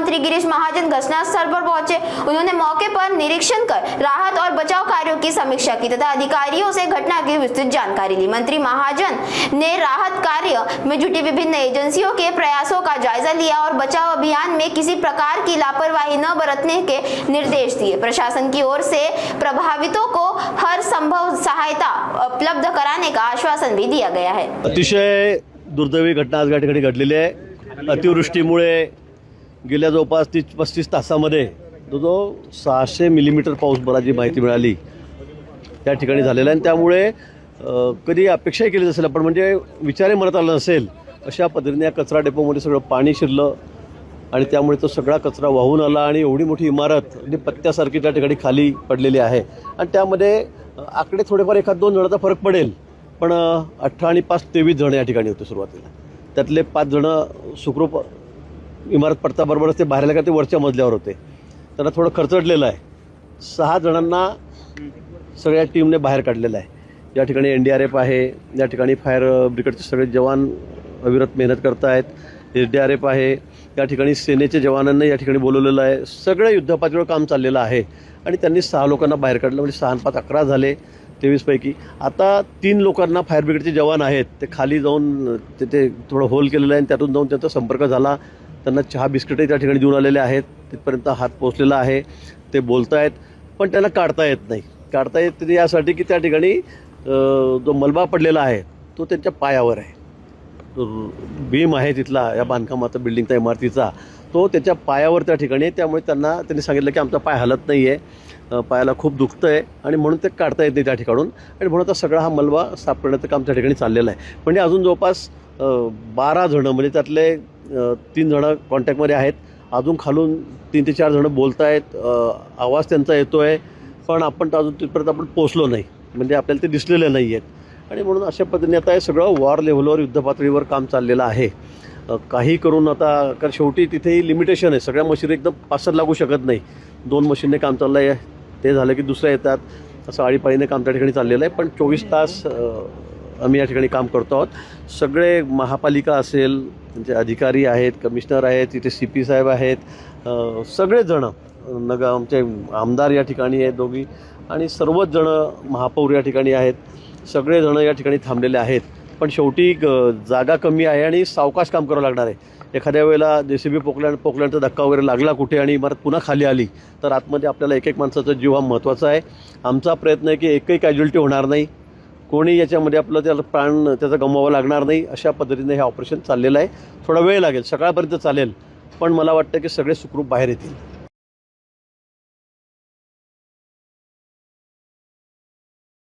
मंत्री गिरीश महाजन घटनास्थल पर पहुंचे। उन्होंने मौके पर निरीक्षण कर राहत और बचाव कार्यों की समीक्षा की तथा अधिकारियों से घटना की विस्तृत जानकारी ली। मंत्री महाजन ने राहत कार्य में जुटी विभिन्न एजेंसियों के प्रयासों का जायजा लिया और बचाव अभियान में किसी प्रकार की लापरवाही न बरतने के निर्देश दिए। प्रशासन की ओर से प्रभावितों को हर संभव सहायता उपलब्ध कराने का आश्वासन भी दिया गया है। अतिशय दुर्दैवी घटना आज या ठिकाणी घडलेली आहे। अतिवृष्टीमुळे गेल्या जवळपास 30-35 तासामध्ये जो 600 मिलीमीटर पाऊस बराची माहिती मिळाली त्या ठिकाणी झालेला आहे आणि त्यामुळे कधी अपेक्षाही केली नसेल आपण म्हणजे विचारही मनात आला नसेल अशा पद्धतीने या कचरा डेपोमध्ये सगळं पाणी शिरलं आणि त्यामुळे तो सगळा कचरा वाहून आला आणि एवढी मोठी इमारत म्हणजे पत्त्यासारखी त्या ठिकाणी खाली पडलेली आहे आणि त्यामध्ये आकडे थोडेफार 1-2 जणांचा फरक पडेल पण 18 आणि 5 23 जण या ठिकाणी होते सुरुवातीला। त्यातले 5 जण सुखरूप इमारत पडताबरोबरच ते बाहेर आले का ते वरच्या मजल्यावर होते, त्यांना थोडं खरचटलेलं आहे। 6 जणांना सगळ्या टीमने बाहेर काढलेलं आहे। या ठिकाणी NDRF आहे, या ठिकाणी फायर ब्रिगेडचे सगळे जवान अविरत मेहनत करत आहेत, SDRF आहे, या ठिकाणी सेनेचे जवानांना या ठिकाणी बोलवलेलं आहे। सगळं युद्धपातळीवर काम चाललेलं आहे आणि त्यांनी 6 लोकांना बाहेर काढलं म्हणजे 6 आणि 5 11 झाले 23 पैकी। आता 3 लोकांना फायर ब्रिगेडचे जवान आहेत ते खाली जाऊन तिथे थोडं होल केलेलं आहे आणि त्यातून जाऊन त्यांचा संपर्क झाला, त्यांना चहा बिस्किटही त्या ठिकाणी देऊन आलेले आहेत, तिथपर्यंत हात पोचलेला आहे, ते बोलत आहेत पण त्यांना काढता येत नाही। काढता येत नाही यासाठी की त्या ठिकाणी जो मलबा पडलेला आहे तो त्यांच्या पायावर आहे, तो बीम आहे तिथला या बांधकामाचा बिल्डिंगचा इमारतीचा तो त्याच्या पायावर त्या ठिकाणी आहे। त्यामुळे त्यांनी सांगितलं की आमचा पाय हलत नाही आहे, पायाला खूप दुखतं आहे आणि म्हणून ते काढता येत नाही त्या ठिकाणून आणि म्हणून आता सगळा हा मलबा साफ करण्याचं काम त्या ठिकाणी चाललेलं आहे। म्हणजे अजून जवळपास 12 जणं म्हणजे त्यातले 3 जणं कॉन्टॅक्टमध्ये आहेत, अजून खालून 3 ते 4 जणं बोलत आहेत, आवाज त्यांचा येतो आहे पण आपण अजून तिथपर्यंत आपण पोचलो नाही म्हणजे आपल्याला ते दिसलेले नाही आहेत आणि म्हणून अशा पद्धतीने आता हे सगळं वॉर लेव्हलवर युद्धपातळीवर काम चाललेलं आहे। काही करून आता कारण शेवटी तिथेही लिमिटेशन आहे, सगळ्या मशीन एकदम 5-7 लागू शकत नाही, 2 मशीनने काम चाललं आहे, ते झालं की दुसऱ्या येतात, असं आळीपाळीने काम त्या ठिकाणी चाललेलं आहे। पण 24 तास आम्ही या ठिकाणी काम करतो आहोत। सगळे महापालिका असेल, त्यांचे अधिकारी आहेत, कमिशनर आहेत, तिथे CP साहेब आहेत, सगळेच जणं आमचे आमदार या ठिकाणी आहेत दोघी आणि सर्वच जणं महापौर या ठिकाणी आहेत, सगळे जणं या ठिकाणी थांबलेले आहेत। पण शेवटी जागा कमी आहे आणि सावकाश काम करावं लागणार आहे। एखाद्या वेळेला JCB पोकलँडचा धक्का वगैरे लागला कुठे आणि इमारत पुन्हा खाली आली तर आतमध्ये आपल्याला एक माणसाचा जीव हा महत्त्वाचा आहे। आमचा प्रयत्न आहे की एकही कॅज्युअल्टी होणार नाही, कोणी याच्यामध्ये आपलं त्याला प्राण त्याचा गमवावा लागणार नाही, अशा पद्धतीने हे ऑपरेशन चाललेलं आहे। थोडा वेळ लागेल, सकाळपर्यंत चालेल पण मला वाटतं की सगळे सुखरूप बाहेर येतील।